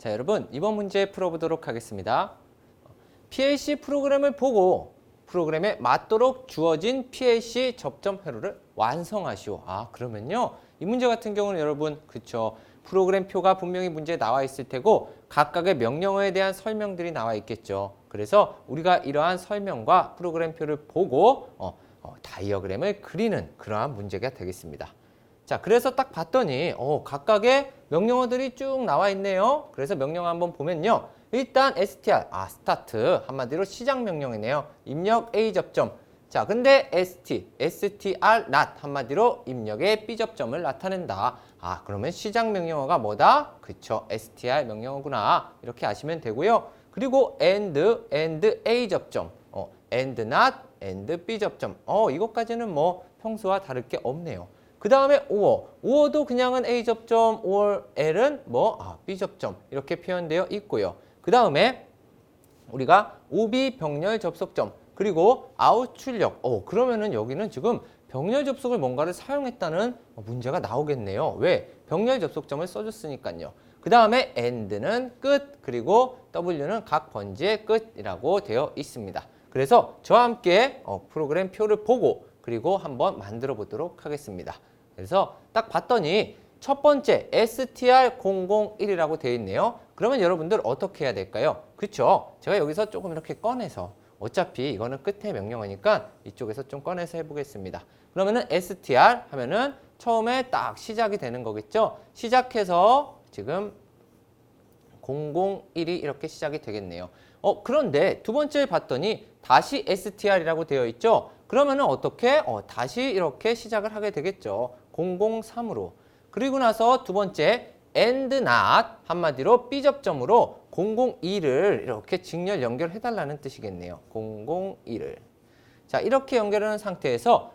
자, 여러분 이번 문제 풀어보도록 하겠습니다. PLC 프로그램을 보고 프로그램에 맞도록 주어진 PLC 접점 회로를 완성하시오. 그러면요. 이 문제 같은 경우는 여러분 그쵸. 프로그램 표가 분명히 문제에 나와 있을 테고 각각의 명령어에 대한 설명들이 나와 있겠죠. 그래서 우리가 이러한 설명과 프로그램 표를 보고 다이어그램을 그리는 그러한 문제가 되겠습니다. 자, 그래서 딱 봤더니 각각의 명령어들이 쭉 나와 있네요. 그래서 명령어 한번 보면요. 일단 str, 스타트, 한마디로 시작 명령이네요. 입력 A 접점. 자, 근데 str not, 한마디로 입력의 B 접점을 나타낸다. 그러면 시작 명령어가 뭐다? 그쵸, str 명령어구나. 이렇게 아시면 되고요. 그리고 and A 접점, and not, and B 접점. 이것까지는 뭐 평소와 다를 게 없네요. 그 다음에 or도 그냥은 A 접점, or L은 B 접점 이렇게 표현되어 있고요. 그 다음에 우리가 OB 병렬 접속점 그리고 out 출력. 그러면은 여기는 지금 병렬 접속을 뭔가를 사용했다는 문제가 나오겠네요. 왜? 병렬 접속점을 써줬으니까요. 그 다음에 end는 끝 그리고 W는 각 번지의 끝이라고 되어 있습니다. 그래서 저와 함께 프로그램 표를 보고 그리고 한번 만들어 보도록 하겠습니다. 그래서 딱 봤더니 첫 번째 STR001이라고 되어 있네요. 그러면 여러분들 어떻게 해야 될까요? 그쵸? 제가 여기서 조금 이렇게 꺼내서 어차피 이거는 끝에 명령어니까 이쪽에서 좀 꺼내서 해보겠습니다. 그러면은 STR 하면은 처음에 딱 시작이 되는 거겠죠? 시작해서 지금 001이 이렇게 시작이 되겠네요. 그런데 두 번째 봤더니 다시 STR이라고 되어 있죠? 그러면은 어떻게? 다시 이렇게 시작을 하게 되겠죠. 003으로. 그리고 나서 두 번째 and not, 한마디로 B 접점으로 002를 이렇게 직렬 연결해 달라는 뜻이겠네요. 002를. 자, 이렇게 연결하는 상태에서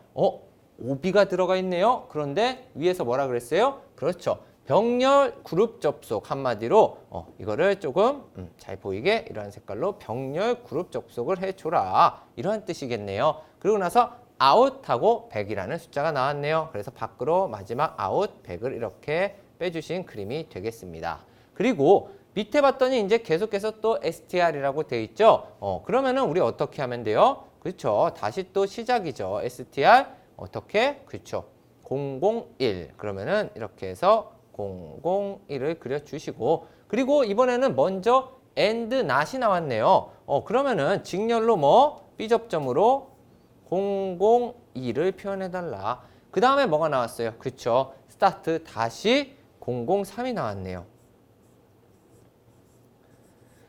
OB가 들어가 있네요. 그런데 위에서 뭐라 그랬어요? 그렇죠. 병렬 그룹 접속, 한마디로 이거를 조금 잘 보이게 이러한 색깔로 병렬 그룹 접속을 해줘라. 이러한 뜻이겠네요. 그리고 나서 out하고 100이라는 숫자가 나왔네요. 그래서 밖으로 마지막 out 100을 이렇게 빼주신 그림이 되겠습니다. 그리고 밑에 봤더니 이제 계속해서 또 str이라고 돼 있죠. 그러면은 우리 어떻게 하면 돼요? 그렇죠. 다시 또 시작이죠. str 어떻게? 그렇죠. 001. 그러면은 이렇게 해서 001을 그려주시고 그리고 이번에는 먼저 and not이 나왔네요. 그러면은 직렬로 B 접점으로 002를 표현해달라. 그 다음에 뭐가 나왔어요? 그쵸. 스타트 다시 003이 나왔네요.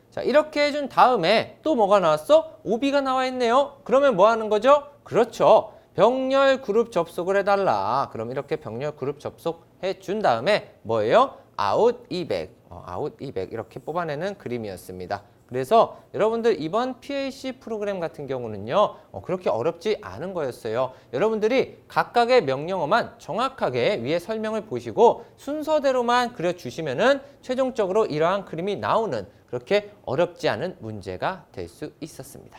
자, 이렇게 해준 다음에 또 뭐가 나왔어? OB가 나와 있네요. 그러면 뭐 하는 거죠? 그렇죠. 병렬 그룹 접속을 해달라. 그럼 이렇게 병렬 그룹 접속해 준 다음에 뭐예요? out 200. out 200 이렇게 뽑아내는 그림이었습니다. 그래서 여러분들 이번 PLC 프로그램 같은 경우는요. 그렇게 어렵지 않은 거였어요. 여러분들이 각각의 명령어만 정확하게 위에 설명을 보시고 순서대로만 그려주시면은 최종적으로 이러한 그림이 나오는 그렇게 어렵지 않은 문제가 될 수 있었습니다.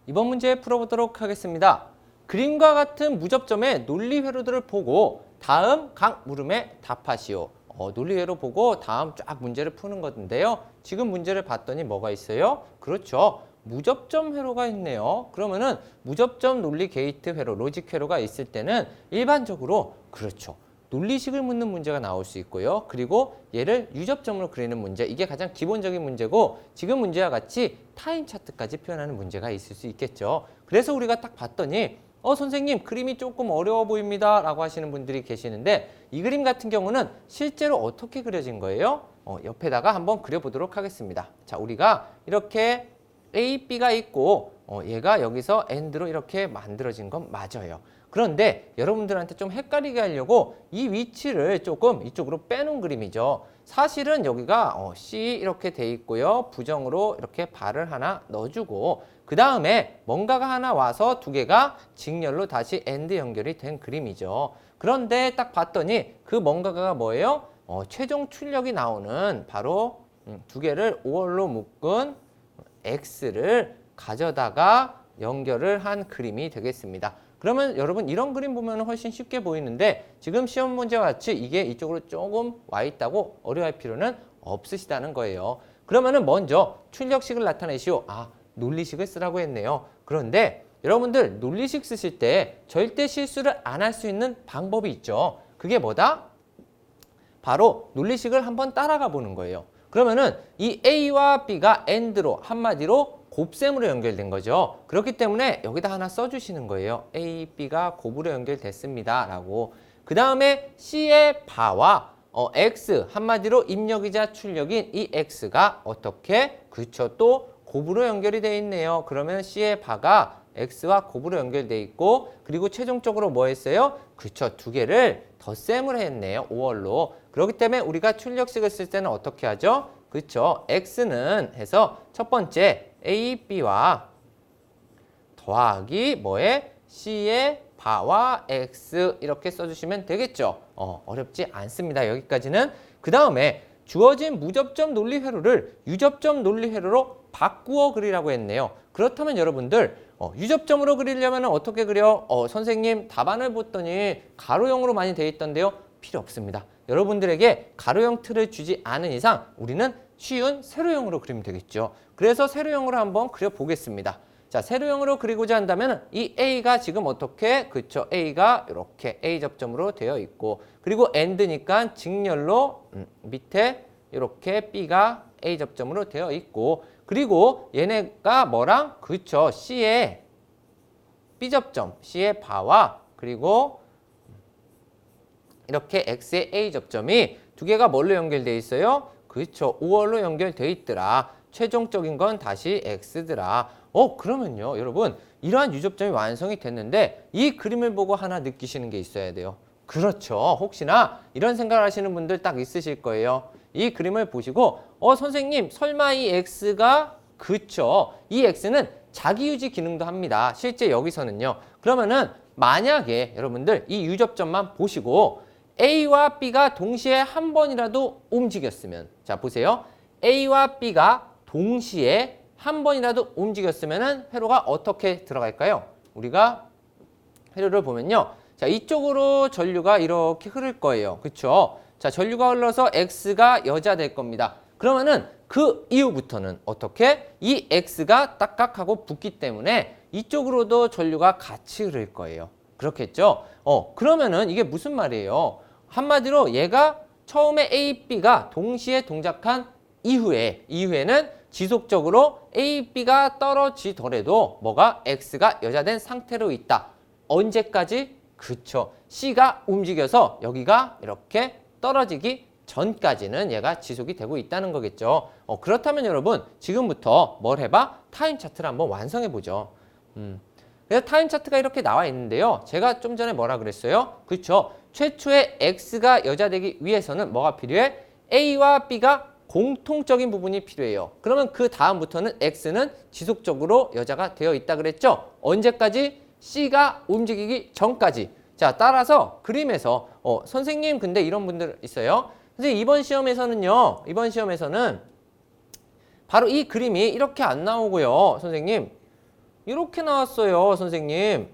이번 문제 풀어보도록 하겠습니다. 그림과 같은 무접점의 논리 회로들을 보고 다음 각 물음에 답하시오. 논리회로 보고 다음 쫙 문제를 푸는 건데요. 지금 문제를 봤더니 뭐가 있어요? 그렇죠. 무접점 회로가 있네요. 그러면은 무접점 논리 게이트 회로, 로직 회로가 있을 때는 일반적으로 그렇죠. 논리식을 묻는 문제가 나올 수 있고요. 그리고 얘를 유접점으로 그리는 문제, 이게 가장 기본적인 문제고 지금 문제와 같이 타임 차트까지 표현하는 문제가 있을 수 있겠죠. 그래서 우리가 딱 봤더니 선생님 그림이 조금 어려워 보입니다 라고 하시는 분들이 계시는데 이 그림 같은 경우는 실제로 어떻게 그려진 거예요? 옆에다가 한번 그려보도록 하겠습니다. 자, 우리가 이렇게 A, B가 있고 얘가 여기서 AND로 이렇게 만들어진 건 맞아요. 그런데 여러분들한테 좀 헷갈리게 하려고 이 위치를 조금 이쪽으로 빼놓은 그림이죠. 사실은 여기가 C 이렇게 돼 있고요. 부정으로 이렇게 발을 하나 넣어주고 그 다음에 뭔가가 하나 와서 두 개가 직렬로 다시 AND 연결이 된 그림이죠. 그런데 딱 봤더니 그 뭔가가 뭐예요? 최종 출력이 나오는 바로 두 개를 5월로 묶은 X를 가져다가 연결을 한 그림이 되겠습니다. 그러면 여러분 이런 그림 보면 훨씬 쉽게 보이는데 지금 시험 문제와 같이 이게 이쪽으로 조금 와 있다고 어려워할 필요는 없으시다는 거예요. 그러면은 먼저 출력식을 나타내시오. 아, 논리식을 쓰라고 했네요. 그런데 여러분들 논리식 쓰실 때 절대 실수를 안 할 수 있는 방법이 있죠. 그게 뭐다? 바로 논리식을 한번 따라가 보는 거예요. 그러면은 이 A와 B가 AND로 한마디로 곱셈으로 연결된 거죠. 그렇기 때문에 여기다 하나 써주시는 거예요. A, B가 곱으로 연결됐습니다. 라고. 그 다음에 C의 바와 X 한마디로 입력이자 출력인 이 X가 어떻게? 그쵸. 또 곱으로 연결이 되어 있네요. 그러면 C의 바가 X와 곱으로 연결되어 있고 그리고 최종적으로 뭐 했어요? 그쵸. 두 개를 덧셈을 했네요. 5월로. 그렇기 때문에 우리가 출력식을 쓸 때는 어떻게 하죠? 그쵸. X는 해서 첫 번째 A, B와 더하기 뭐에? C의 바와 X 이렇게 써주시면 되겠죠. 어렵지 않습니다. 여기까지는. 그 다음에 주어진 무접점 논리회로를 유접점 논리회로로 바꾸어 그리라고 했네요. 그렇다면 여러분들 유접점으로 그리려면 어떻게 그려? 선생님 답안을 봤더니 가로형으로 많이 되어 있던데요. 필요 없습니다. 여러분들에게 가로형 틀을 주지 않은 이상 우리는 쉬운 세로형으로 그리면 되겠죠. 그래서 세로형으로 한번 그려보겠습니다. 자, 세로형으로 그리고자 한다면 이 A가 지금 어떻게? 그쵸. A가 이렇게 A 접점으로 되어 있고 그리고 AND니까 직렬로 밑에 이렇게 B가 A 접점으로 되어 있고 그리고 얘네가 뭐랑? 그쵸. C의 B 접점, C의 바와 그리고 이렇게 X의 A 접점이 두 개가 뭘로 연결되어 있어요? 그쵸. 5월로 연결되어 있더라. 최종적인 건 다시 X더라. 그러면요. 여러분 이러한 유접점이 완성이 됐는데 이 그림을 보고 하나 느끼시는 게 있어야 돼요. 그렇죠. 혹시나 이런 생각을 하시는 분들 딱 있으실 거예요. 이 그림을 보시고 선생님 설마 이 X가 그쵸. 이 X는 자기유지 기능도 합니다. 실제 여기서는요. 그러면은 만약에 여러분들 이 유접점만 보시고 A와 B가 동시에 한 번이라도 움직였으면 자 보세요. A와 B가 동시에 한 번이라도 움직였으면 회로가 어떻게 들어갈까요? 우리가 회로를 보면요. 자 이쪽으로 전류가 이렇게 흐를 거예요. 그렇죠? 자 전류가 흘러서 X가 여자 될 겁니다. 그러면은 그 이후부터는 어떻게? 이 X가 딱딱하고 붙기 때문에 이쪽으로도 전류가 같이 흐를 거예요. 그렇겠죠? 그러면은 이게 무슨 말이에요? 한마디로 얘가 처음에 A, B가 동시에 동작한 이후에는 지속적으로 A, B가 떨어지더라도 뭐가? X가 여자된 상태로 있다. 언제까지? 그쵸. C가 움직여서 여기가 이렇게 떨어지기 전까지는 얘가 지속이 되고 있다는 거겠죠. 그렇다면 여러분 지금부터 뭘 해봐? 타임 차트를 한번 완성해 보죠. 그래서 타임 차트가 이렇게 나와 있는데요. 제가 좀 전에 뭐라 그랬어요? 그렇죠. 최초의 X가 여자되기 위해서는 뭐가 필요해? A와 B가 공통적인 부분이 필요해요. 그러면 그 다음부터는 X는 지속적으로 여자가 되어 있다 그랬죠? 언제까지? C가 움직이기 전까지. 자, 따라서 그림에서 선생님 근데 이런 분들 있어요. 선생님 이번 시험에서는 바로 이 그림이 이렇게 안 나오고요. 선생님 이렇게 나왔어요. 선생님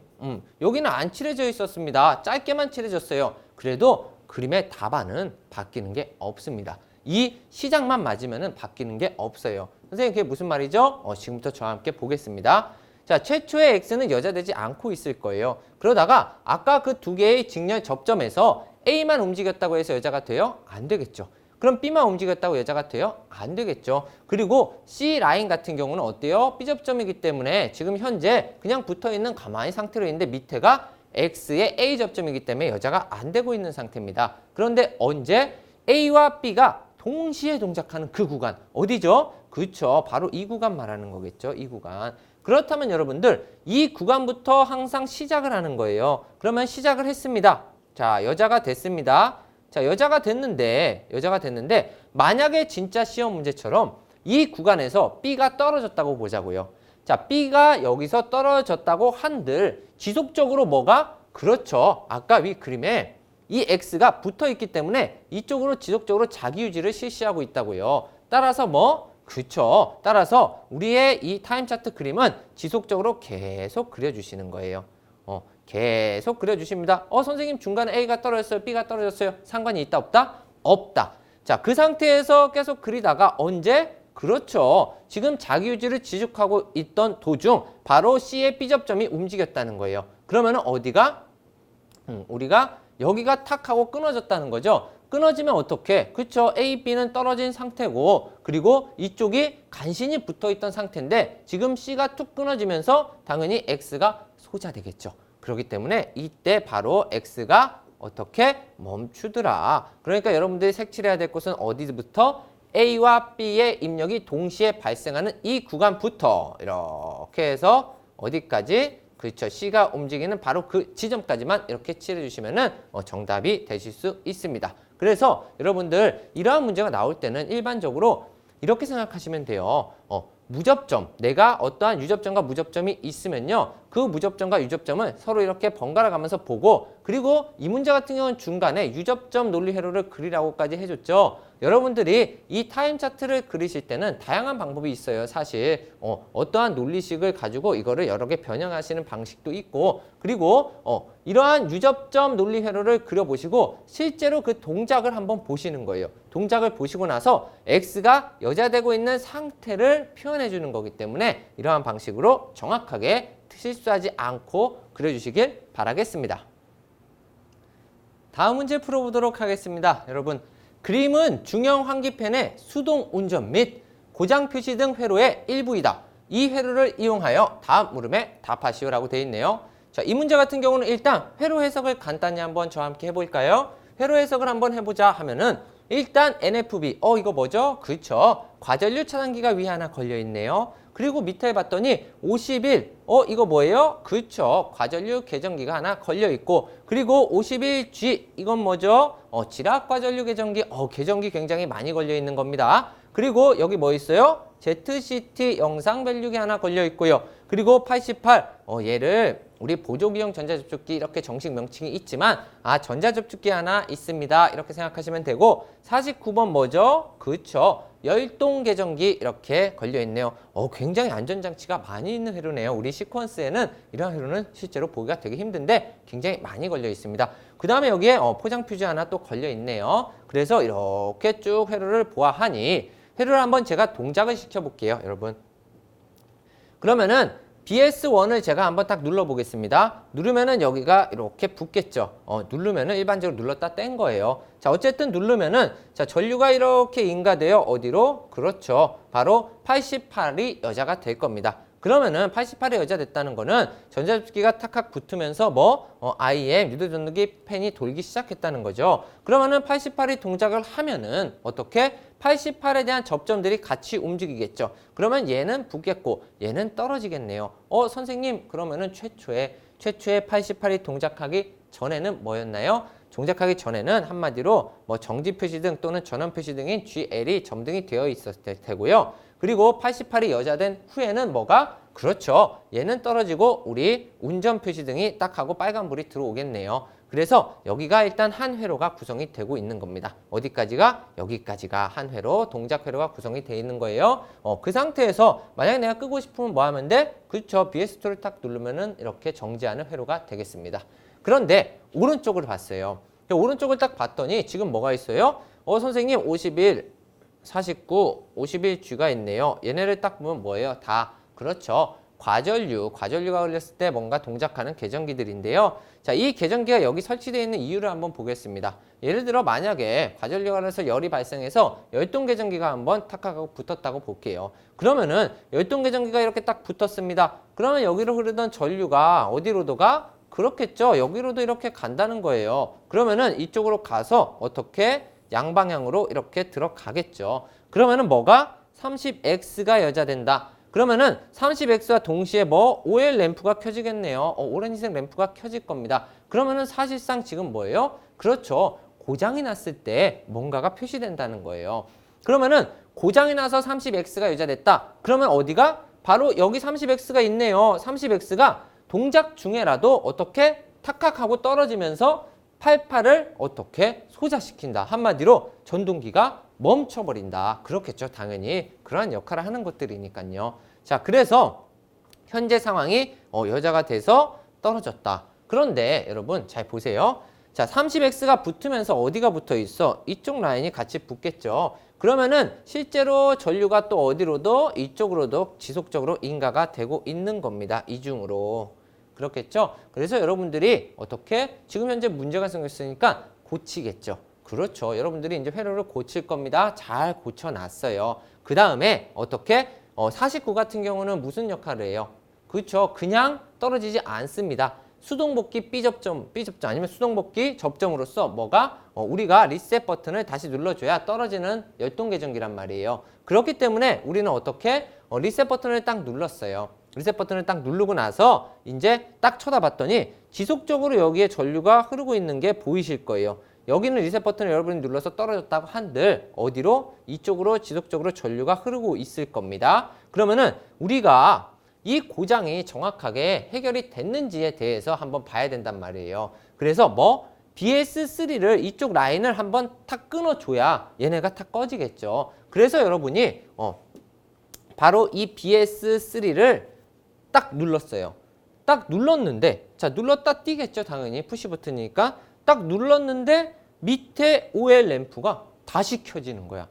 여기는 안 칠해져 있었습니다. 짧게만 칠해졌어요. 그래도 그림의 답안은 바뀌는 게 없습니다. 이 시작만 맞으면 바뀌는 게 없어요. 선생님 그게 무슨 말이죠? 지금부터 저와 함께 보겠습니다. 자, 최초의 X는 여자되지 않고 있을 거예요. 그러다가 아까 그 두 개의 직렬 접점에서 A만 움직였다고 해서 여자가 돼요? 안 되겠죠. 그럼 B만 움직였다고 여자가 돼요? 안 되겠죠. 그리고 C 라인 같은 경우는 어때요? B 접점이기 때문에 지금 현재 그냥 붙어있는 가만히 상태로 있는데 밑에가 X의 A 접점이기 때문에 여자가 안 되고 있는 상태입니다. 그런데 언제? A와 B가 동시에 동작하는 그 구간 어디죠? 그렇죠. 바로 이 구간 말하는 거겠죠. 이 구간. 그렇다면 여러분들 이 구간부터 항상 시작을 하는 거예요. 그러면 시작을 했습니다. 자, 여자가 됐습니다. 자, 여자가 됐는데 만약에 진짜 시험 문제처럼 이 구간에서 B가 떨어졌다고 보자고요. 자, B가 여기서 떨어졌다고 한들 지속적으로 뭐가? 그렇죠. 아까 위 그림에 이 X가 붙어 있기 때문에 이쪽으로 지속적으로 자기 유지를 실시하고 있다고요. 따라서 뭐? 그쵸. 따라서 우리의 이 타임 차트 그림은 지속적으로 계속 그려주시는 거예요. 계속 그려주십니다. 선생님 중간에 A가 떨어졌어요. B가 떨어졌어요. 상관이 있다 없다? 없다. 자, 그 상태에서 계속 그리다가 언제? 그렇죠. 지금 자기유지를 지속하고 있던 도중 바로 C의 B접점이 움직였다는 거예요. 그러면 어디가? 우리가 여기가 탁 하고 끊어졌다는 거죠. 끊어지면 어떻게? 그렇죠. A, B는 떨어진 상태고 그리고 이쪽이 간신히 붙어있던 상태인데 지금 C가 툭 끊어지면서 당연히 X가 소자되겠죠. 그렇기 때문에 이때 바로 X가 어떻게? 멈추더라. 그러니까 여러분들이 색칠해야 될 곳은 어디부터? A와 B의 입력이 동시에 발생하는 이 구간부터 이렇게 해서 어디까지? 그렇죠. C가 움직이는 바로 그 지점까지만 이렇게 칠해주시면 정답이 되실 수 있습니다. 그래서 여러분들 이러한 문제가 나올 때는 일반적으로 이렇게 생각하시면 돼요. 무접점, 내가 어떠한 유접점과 무접점이 있으면요. 그 무접점과 유접점을 서로 이렇게 번갈아 가면서 보고 그리고 이 문제 같은 경우는 중간에 유접점 논리 회로를 그리라고까지 해줬죠. 여러분들이 이 타임 차트를 그리실 때는 다양한 방법이 있어요. 사실 어떠한 논리식을 가지고 이거를 여러 개 변형하시는 방식도 있고 그리고 이러한 유접점 논리 회로를 그려보시고 실제로 그 동작을 한번 보시는 거예요. 동작을 보시고 나서 X가 여자되고 있는 상태를 표현해 주는 거기 때문에 이러한 방식으로 정확하게 실수하지 않고 그려주시길 바라겠습니다. 다음 문제 풀어보도록 하겠습니다. 여러분, 그림은 중형 환기펜의 수동 운전 및 고장 표시 등 회로의 일부이다. 이 회로를 이용하여 다음 물음에 답하시오라고 되어 있네요. 자, 이 문제 같은 경우는 일단 회로 해석을 간단히 한번 저와 함께 해볼까요? 회로 해석을 한번 해보자 하면은 일단 NFB, 이거 뭐죠? 그렇죠. 과전류 차단기가 위에 하나 걸려있네요. 그리고 밑에 봤더니 51, 이거 뭐예요? 그렇죠. 과전류 개전기가 하나 걸려있고 그리고 51G, 이건 뭐죠? 지락 과전류 개전기, 개전기 굉장히 많이 걸려있는 겁니다. 그리고 여기 뭐 있어요? ZCT 영상 밸류기 하나 걸려있고요. 그리고 88, 얘를 우리 보조기용 전자접촉기 이렇게 정식 명칭이 있지만 전자접촉기 하나 있습니다. 이렇게 생각하시면 되고 49번 뭐죠? 그렇죠. 열동개전기 이렇게 걸려있네요. 굉장히 안전장치가 많이 있는 회로네요. 우리 시퀀스에는 이런 회로는 실제로 보기가 되게 힘든데 굉장히 많이 걸려 있습니다. 그 다음에 여기에 포장 표지 하나 또 걸려 있네요. 그래서 이렇게 쭉 회로를 보아하니 회로를 한번 제가 동작을 시켜볼게요. 여러분. 그러면은 BS1을 제가 한번 딱 눌러보겠습니다. 누르면은 여기가 이렇게 붙겠죠. 누르면은 일반적으로 눌렀다 뗀 거예요. 자, 어쨌든 누르면은 자, 전류가 이렇게 인가되어 어디로? 그렇죠. 바로 88이 여자가 될 겁니다. 그러면은 88이 여자 됐다는 거는 전자접촉기가 탁탁 붙으면서 IM 유도전등기 펜이 돌기 시작했다는 거죠. 그러면은 88이 동작을 하면은 어떻게? 88에 대한 접점들이 같이 움직이겠죠. 그러면 얘는 붙겠고 얘는 떨어지겠네요. 선생님 그러면은 최초에 88이 동작하기 전에는 뭐였나요? 동작하기 전에는 한마디로 정지 표시 등 또는 전원 표시 등인 GL이 점등이 되어 있었을 테고요. 그리고 88이 여자된 후에는 뭐가? 그렇죠. 얘는 떨어지고 우리 운전 표시 등이 딱 하고 빨간불이 들어오겠네요. 그래서 여기가 일단 한 회로가 구성이 되고 있는 겁니다. 어디까지가? 여기까지가 한 회로, 동작 회로가 구성이 되어 있는 거예요. 그 상태에서 만약에 내가 끄고 싶으면 뭐 하면 돼? 그렇죠. BS2를 딱 누르면은 이렇게 정지하는 회로가 되겠습니다. 그런데 오른쪽을 봤어요. 오른쪽을 딱 봤더니 지금 뭐가 있어요? 선생님 51, 49, 51G가 있네요. 얘네를 딱 보면 뭐예요? 다 그렇죠. 과전류가 걸렸을 때 뭔가 동작하는 계전기들인데요. 자, 이 계전기가 여기 설치되어 있는 이유를 한번 보겠습니다. 예를 들어 만약에 과전류가 걸려서 열이 발생해서 열동 계전기가 한번 탁하고 붙었다고 볼게요. 그러면은 열동 계전기가 이렇게 딱 붙었습니다. 그러면 여기로 흐르던 전류가 어디로도 가? 그렇겠죠. 여기로도 이렇게 간다는 거예요. 그러면은 이쪽으로 가서 어떻게? 양방향으로 이렇게 들어가겠죠. 그러면은 뭐가? 30X가 여자 된다. 그러면은 30X와 동시에 OL 램프가 켜지겠네요. 오렌지색 램프가 켜질 겁니다. 그러면은 사실상 지금 뭐예요? 그렇죠. 고장이 났을 때 뭔가가 표시된다는 거예요. 그러면은 고장이 나서 30X가 여자 됐다. 그러면 어디가? 바로 여기 30X가 있네요. 30X가 동작 중에라도 어떻게? 탁탁하고 떨어지면서 88을 어떻게? 소자시킨다. 한마디로 전동기가 멈춰버린다. 그렇겠죠. 당연히 그러한 역할을 하는 것들이니까요. 자, 그래서 현재 상황이 여자가 돼서 떨어졌다. 그런데 여러분 잘 보세요. 자, 30x가 붙으면서 어디가 붙어 있어? 이쪽 라인이 같이 붙겠죠. 그러면은 실제로 전류가 또 어디로도 이쪽으로도 지속적으로 인가가 되고 있는 겁니다. 이중으로. 그렇겠죠? 그래서 여러분들이 어떻게 지금 현재 문제가 생겼으니까 고치겠죠. 그렇죠. 여러분들이 이제 회로를 고칠 겁니다. 잘 고쳐놨어요. 그 다음에 어떻게? 49 같은 경우는 무슨 역할을 해요? 그렇죠. 그냥 떨어지지 않습니다. 수동복귀 B접점 아니면 수동복귀 접점으로서 뭐가? 우리가 리셋 버튼을 다시 눌러줘야 떨어지는 열동계전기란 말이에요. 그렇기 때문에 우리는 어떻게? 리셋 버튼을 딱 눌렀어요. 리셋 버튼을 딱 누르고 나서 이제 딱 쳐다봤더니 지속적으로 여기에 전류가 흐르고 있는 게 보이실 거예요. 여기는 리셋 버튼을 여러분이 눌러서 떨어졌다고 한들 어디로? 이쪽으로 지속적으로 전류가 흐르고 있을 겁니다. 그러면은 우리가 이 고장이 정확하게 해결이 됐는지에 대해서 한번 봐야 된단 말이에요. 그래서 뭐 BS3를 이쪽 라인을 한번 탁 끊어줘야 얘네가 탁 꺼지겠죠. 그래서 여러분이 바로 이 BS3를 딱 눌렀어요. 딱 눌렀는데 자 눌렀다 띄겠죠. 당연히 푸시 버튼이니까 딱 눌렀는데 밑에 OL 램프가 다시 켜지는 거야.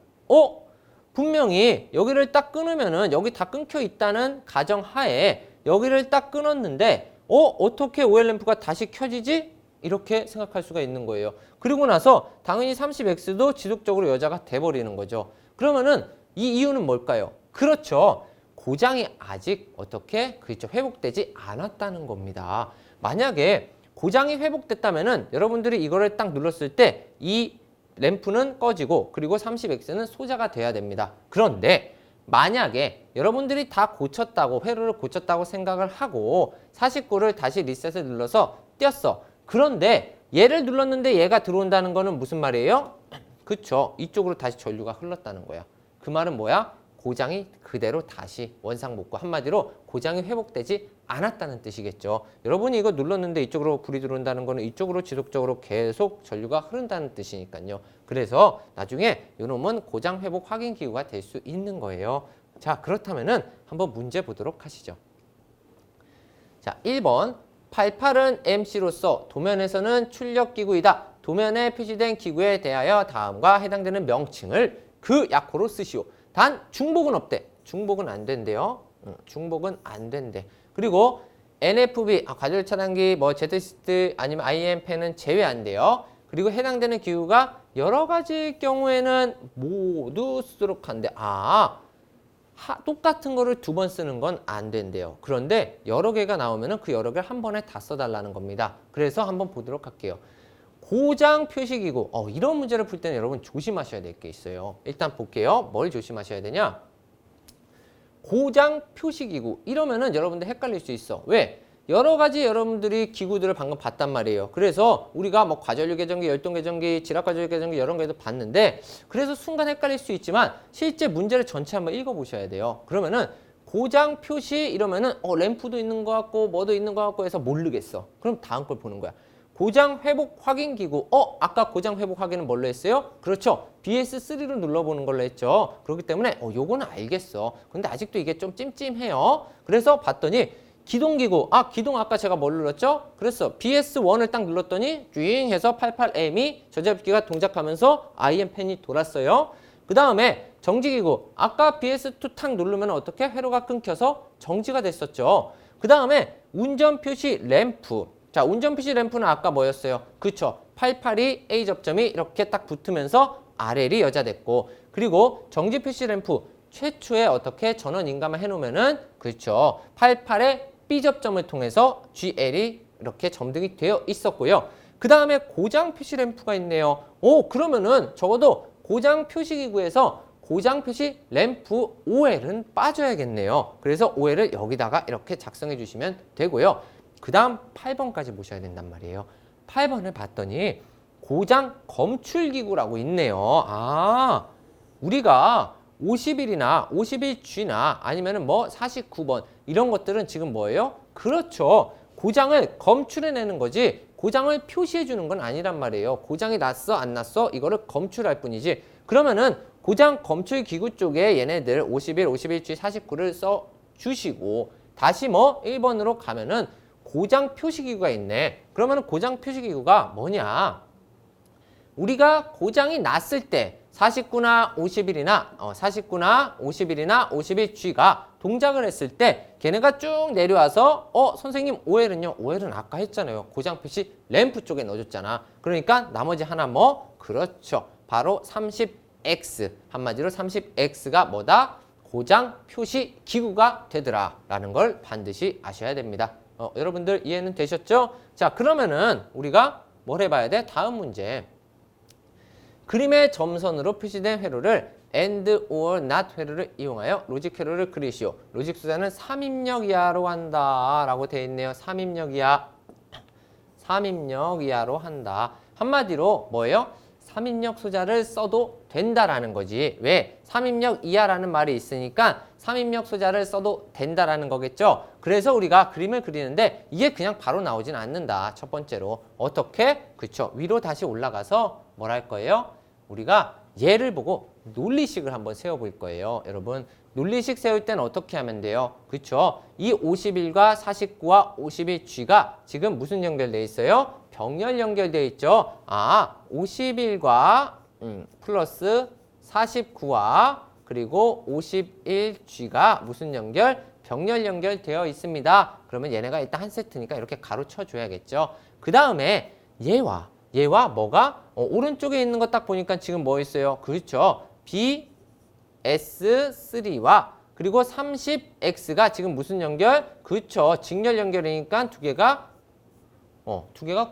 분명히 여기를 딱 끊으면은 여기 다 끊겨 있다는 가정하에 여기를 딱 끊었는데 어떻게 OL 램프가 다시 켜지지? 이렇게 생각할 수가 있는 거예요. 그리고 나서 당연히 30X도 지속적으로 여자가 돼버리는 거죠. 그러면은 이 이유는 뭘까요? 그렇죠. 고장이 아직 어떻게? 그렇죠. 회복되지 않았다는 겁니다. 만약에 고장이 회복됐다면은 여러분들이 이거를 딱 눌렀을 때 이 램프는 꺼지고 그리고 30X는 소자가 돼야 됩니다. 그런데 만약에 여러분들이 다 고쳤다고 회로를 고쳤다고 생각을 하고 49를 다시 리셋을 눌러서 띄었어. 그런데 얘를 눌렀는데 얘가 들어온다는 거는 무슨 말이에요? 그쵸. 이쪽으로 다시 전류가 흘렀다는 거야. 그 말은 뭐야? 고장이 그대로 다시 원상복구. 한마디로 고장이 회복되지 않았다는 뜻이겠죠. 여러분이 이거 눌렀는데 이쪽으로 불이 들어온다는 거는 이쪽으로 지속적으로 계속 전류가 흐른다는 뜻이니까요. 그래서 나중에 이놈은 고장 회복 확인 기구가 될 수 있는 거예요. 자, 그렇다면은 한번 문제 보도록 하시죠. 자, 1번. 88은 MC로서 도면에서는 출력기구이다. 도면에 표시된 기구에 대하여 다음과 해당되는 명칭을 그 약호로 쓰시오. 단 중복은 없대. 중복은 안 된대요. 중복은 안 된대. 그리고 NFB, 과절 차단기, Z시트 아니면 IM팬은 제외 안 돼요. 그리고 해당되는 기구가 여러 가지일 경우에는 모두 쓰도록 한대. 똑같은 거를 두 번 쓰는 건 안 된대요. 그런데 여러 개가 나오면은 그 여러 개를 한 번에 다 써달라는 겁니다. 그래서 한번 보도록 할게요. 고장 표시기구. 이런 문제를 풀 때는 여러분 조심하셔야 될 게 있어요. 일단 볼게요. 뭘 조심하셔야 되냐? 고장 표시기구. 이러면은 여러분들 헷갈릴 수 있어. 왜? 여러 가지 여러분들이 기구들을 방금 봤단 말이에요. 그래서 우리가 과전류 계전기, 열동 계전기, 지락 과전류 계전기 이런 거에도 봤는데 그래서 순간 헷갈릴 수 있지만 실제 문제를 전체 한번 읽어보셔야 돼요. 그러면은 고장 표시 이러면은 램프도 있는 것 같고 뭐도 있는 것 같고 해서 모르겠어. 그럼 다음 걸 보는 거야. 고장 회복 확인 기구. 아까 고장 회복 확인은 뭘로 했어요? 그렇죠. BS3로 눌러보는 걸로 했죠. 그렇기 때문에 요거는 알겠어. 근데 아직도 이게 좀 찜찜해요. 그래서 봤더니 기동기구. 기동 아까 제가 뭘 눌렀죠? 그래서 BS1을 딱 눌렀더니 쥐잉 해서 88M이 저잡기가 동작하면서 IM팬이 돌았어요. 그 다음에 정지기구. 아까 BS2 탁 누르면 어떻게? 회로가 끊겨서 정지가 됐었죠. 그 다음에 운전표시 램프. 자, 운전표시 램프는 아까 뭐였어요? 그쵸. 88이 A 접점이 이렇게 딱 붙으면서 RL이 여자됐고 그리고 정지표시 램프 최초에 어떻게 전원 인감을 해놓으면은 그렇죠. 88의 B 접점을 통해서 GL이 이렇게 점등이 되어 있었고요. 그 다음에 고장 표시 램프가 있네요. 그러면은 적어도 고장 표시기구에서 고장 표시 램프 OL은 빠져야겠네요. 그래서 OL을 여기다가 이렇게 작성해 주시면 되고요. 그 다음 8번까지 보셔야 된단 말이에요. 8번을 봤더니 고장 검출기구라고 있네요. 우리가 51이나 51G나 아니면은 49번 이런 것들은 지금 뭐예요? 그렇죠. 고장을 검출해내는 거지 고장을 표시해 주는 건 아니란 말이에요. 고장이 났어 안 났어 이거를 검출할 뿐이지. 그러면은 고장 검출 기구 쪽에 얘네들 51, 51G, 49를 써 주시고 다시 1번으로 가면은 고장 표시기구가 있네. 그러면 고장 표시기구가 뭐냐? 우리가 고장이 났을 때 49나 51이나 49나 51이나 51G가 동작을 했을 때 걔네가 쭉 내려와서 선생님 OL은요? OL은 아까 했잖아요. 고장 표시 램프 쪽에 넣어줬잖아. 그러니까 나머지 하나 뭐? 그렇죠. 바로 30X. 한마디로 30X가 뭐다? 고장 표시 기구가 되더라 라는 걸 반드시 아셔야 됩니다. 여러분들 이해는 되셨죠? 자, 그러면은 우리가 뭘 해봐야 돼? 다음 문제. 그림의 점선으로 표시된 회로를 and or not 회로를 이용하여 로직 회로를 그리시오. 로직 숫자는 3입력 이하로 한다 라고 되어 있네요. 3입력 이하. 3입력 이하로 한다. 한마디로 뭐예요? 3입력 숫자를 써도 된다라는 거지. 왜? 3입력 이하라는 말이 있으니까 3입력 숫자를 써도 된다라는 거겠죠. 그래서 우리가 그림을 그리는데 이게 그냥 바로 나오진 않는다. 첫 번째로. 어떻게? 그쵸. 위로 다시 올라가서 뭘 할 거예요? 우리가 얘를 보고 논리식을 한번 세워볼 거예요. 여러분, 논리식 세울 때는 어떻게 하면 돼요? 그쵸? 이 51과 49와 51G가 지금 무슨 연결되어 있어요? 병렬 연결되어 있죠? 51과 플러스 49와 그리고 51G가 무슨 연결? 병렬 연결되어 있습니다. 그러면 얘네가 일단 한 세트니까 이렇게 가로 쳐줘야겠죠. 그 다음에 얘와 뭐가? 오른쪽에 있는 거 딱 보니까 지금 뭐 있어요? 그렇죠. BS3와 그리고 30X가 지금 무슨 연결? 그렇죠. 직렬 연결이니까 두 개가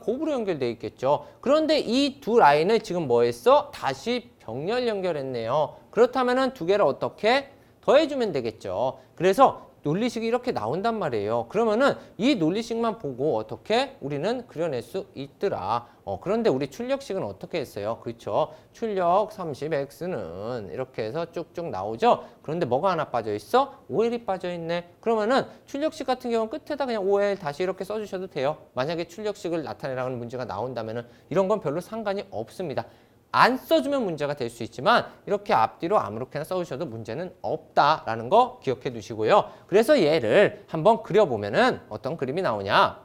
곱으로 연결되어 있겠죠. 그런데 이 두 라인을 지금 뭐 했어? 다시 병렬 연결했네요. 그렇다면은 두 개를 어떻게 더해주면 되겠죠. 그래서 논리식이 이렇게 나온단 말이에요. 그러면은 이 논리식만 보고 어떻게 우리는 그려낼 수 있더라. 그런데 우리 출력식은 어떻게 했어요? 그렇죠. 출력 30x는 이렇게 해서 쭉쭉 나오죠. 그런데 뭐가 하나 빠져 있어? OL이 빠져 있네. 그러면은 출력식 같은 경우는 끝에다 그냥 OL 다시 이렇게 써주셔도 돼요. 만약에 출력식을 나타내라는 문제가 나온다면은 이런 건 별로 상관이 없습니다. 안 써주면 문제가 될 수 있지만 이렇게 앞뒤로 아무렇게나 써주셔도 문제는 없다라는 거 기억해 두시고요. 그래서 얘를 한번 그려보면은 어떤 그림이 나오냐.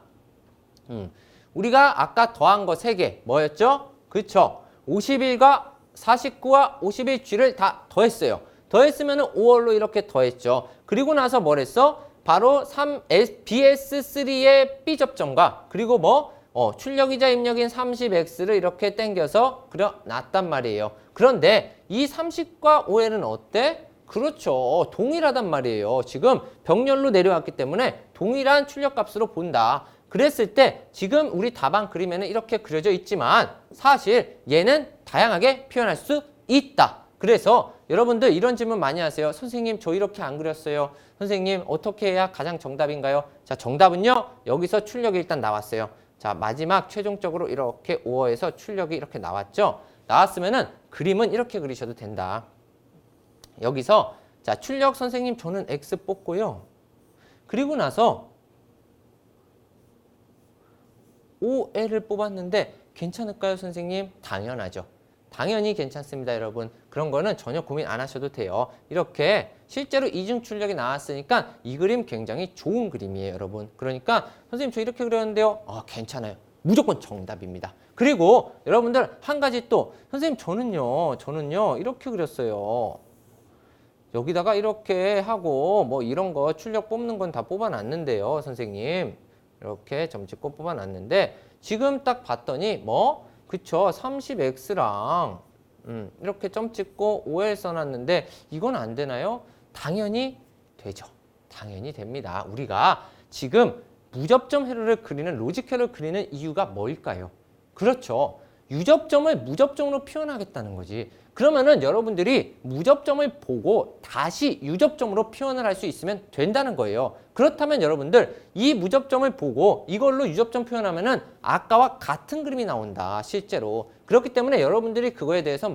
우리가 아까 더한 거 3개 뭐였죠? 그쵸? 51과 49와 51G를 다 더했어요. 더했으면은 5월로 이렇게 더했죠. 그리고 나서 뭘 했어? 바로 BS3의 B접점과 그리고 뭐? 출력이자 입력인 30X를 이렇게 당겨서 그려놨단 말이에요. 그런데 이 30과 OL은 어때? 그렇죠. 동일하단 말이에요. 지금 병렬로 내려왔기 때문에 동일한 출력값으로 본다. 그랬을 때 지금 우리 답안 그림에는 이렇게 그려져 있지만 사실 얘는 다양하게 표현할 수 있다. 그래서 여러분들 이런 질문 많이 하세요. 선생님 저 이렇게 안 그렸어요. 선생님 어떻게 해야 가장 정답인가요? 자, 정답은요. 여기서 출력이 일단 나왔어요. 자, 마지막 최종적으로 이렇게 5어에서 출력이 이렇게 나왔죠? 나왔으면은 그림은 이렇게 그리셔도 된다. 여기서 자, 출력 선생님 저는 X 뽑고요. 그리고 나서 OL을 뽑았는데 괜찮을까요, 선생님? 당연하죠. 당연히 괜찮습니다, 여러분. 그런 거는 전혀 고민 안 하셔도 돼요. 이렇게 실제로 이중 출력이 나왔으니까 이 그림 굉장히 좋은 그림이에요, 여러분. 그러니까 선생님 저 이렇게 그렸는데요. 괜찮아요. 무조건 정답입니다. 그리고 여러분들 한 가지 또 선생님 저는요 이렇게 그렸어요. 여기다가 이렇게 하고 뭐 이런 거 출력 뽑는 건 다 뽑아놨는데요, 선생님. 이렇게 점 찍고 뽑아놨는데 지금 딱 봤더니 그쵸, 30X랑 이렇게 점 찍고 OL 써놨는데 이건 안 되나요? 당연히 되죠. 당연히 됩니다. 우리가 지금 무접점 회로를 그리는 로직 회로를 그리는 이유가 뭘까요? 그렇죠. 유접점을 무접점으로 표현하겠다는 거지. 그러면은 여러분들이 무접점을 보고 다시 유접점으로 표현을 할 수 있으면 된다는 거예요. 그렇다면 여러분들 이 무접점을 보고 이걸로 유접점 표현하면은 아까와 같은 그림이 나온다. 실제로. 그렇기 때문에 여러분들이 그거에 대해서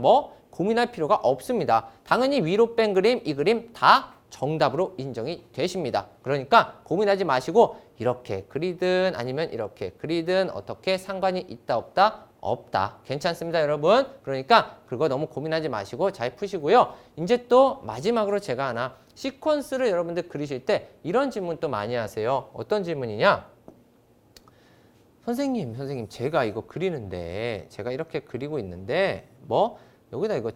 고민할 필요가 없습니다. 당연히 위로 뺀 그림, 이 그림 다 정답으로 인정이 되십니다. 그러니까 고민하지 마시고 이렇게 그리든 아니면 이렇게 그리든 어떻게 상관이 있다 없다? 없다. 괜찮습니다, 여러분. 그러니까 그거 너무 고민하지 마시고 잘 푸시고요. 이제 또 마지막으로 제가 하나 시퀀스를 여러분들 그리실 때 이런 질문 또 많이 하세요. 어떤 질문이냐? 선생님, 제가 이거 그리는데, 제가 이렇게 그리고 있는데, 뭐? 여기다 이거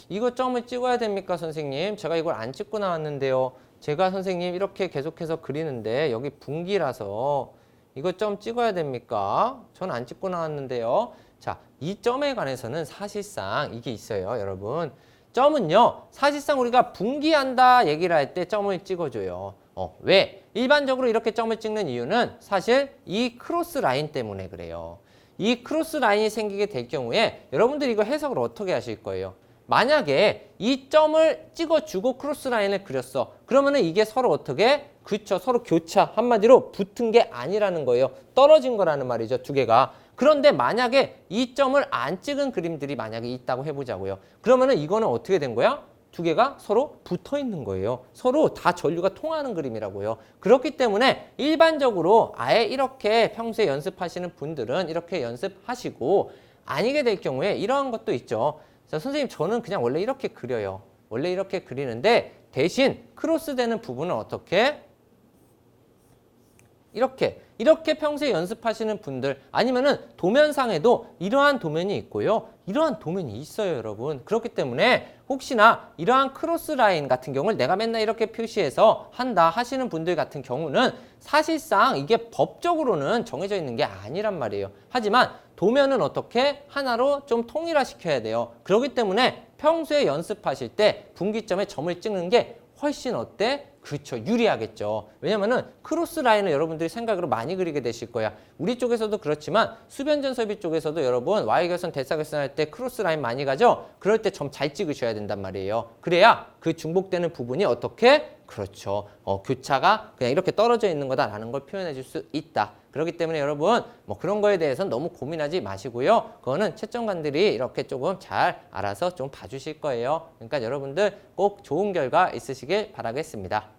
이거 점을 찍어야 됩니까, 선생님? 제가 이걸 안 찍고 나왔는데요. 제가 선생님 이렇게 계속해서 그리는데, 여기 분기라서 이거 점 찍어야 됩니까? 전 안 찍고 나왔는데요. 자, 이 점에 관해서는 사실상 이게 있어요, 여러분. 점은요, 사실상 우리가 분기한다 얘기를 할 때 점을 찍어줘요. 왜? 일반적으로 이렇게 점을 찍는 이유는 사실 이 크로스 라인 때문에 그래요. 이 크로스 라인이 생기게 될 경우에 여러분들이 이거 해석을 어떻게 하실 거예요? 만약에 이 점을 찍어주고 크로스 라인을 그렸어. 그러면은 이게 서로 어떻게? 그쵸, 서로 교차, 한마디로 붙은 게 아니라는 거예요. 떨어진 거라는 말이죠, 두 개가. 그런데 만약에 이 점을 안 찍은 그림들이 만약에 있다고 해보자고요. 그러면은 이거는 어떻게 된 거야? 두 개가 서로 붙어 있는 거예요. 서로 다 전류가 통하는 그림이라고요. 그렇기 때문에 일반적으로 아예 이렇게 평소에 연습하시는 분들은 이렇게 연습하시고, 아니게 될 경우에 이러한 것도 있죠. 자, 선생님, 저는 그냥 원래 이렇게 그려요. 원래 이렇게 그리는데 대신 크로스되는 부분은 어떻게? 이렇게 평소에 연습하시는 분들, 아니면은 도면상에도 이러한 도면이 있고요. 이러한 도면이 있어요, 여러분. 그렇기 때문에 혹시나 이러한 크로스 라인 같은 경우를 내가 맨날 이렇게 표시해서 한다 하시는 분들 같은 경우는 사실상 이게 법적으로는 정해져 있는 게 아니란 말이에요. 하지만 도면은 어떻게 하나로 좀 통일화시켜야 돼요. 그렇기 때문에 평소에 연습하실 때 분기점에 점을 찍는 게 훨씬 어때? 그렇죠. 유리하겠죠. 왜냐면은 크로스 라인을 여러분들이 생각으로 많이 그리게 되실 거야. 우리 쪽에서도 그렇지만 수변전설비 쪽에서도 여러분 Y결선, 대사결선 할 때 크로스 라인 많이 가죠? 그럴 때 점 잘 찍으셔야 된단 말이에요. 그래야 그 중복되는 부분이 어떻게? 그렇죠. 교차가 그냥 이렇게 떨어져 있는 거다라는 걸 표현해 줄 수 있다. 그렇기 때문에 여러분 뭐 그런 거에 대해서는 너무 고민하지 마시고요. 그거는 채점관들이 이렇게 조금 잘 알아서 좀 봐주실 거예요. 그러니까 여러분들 꼭 좋은 결과 있으시길 바라겠습니다.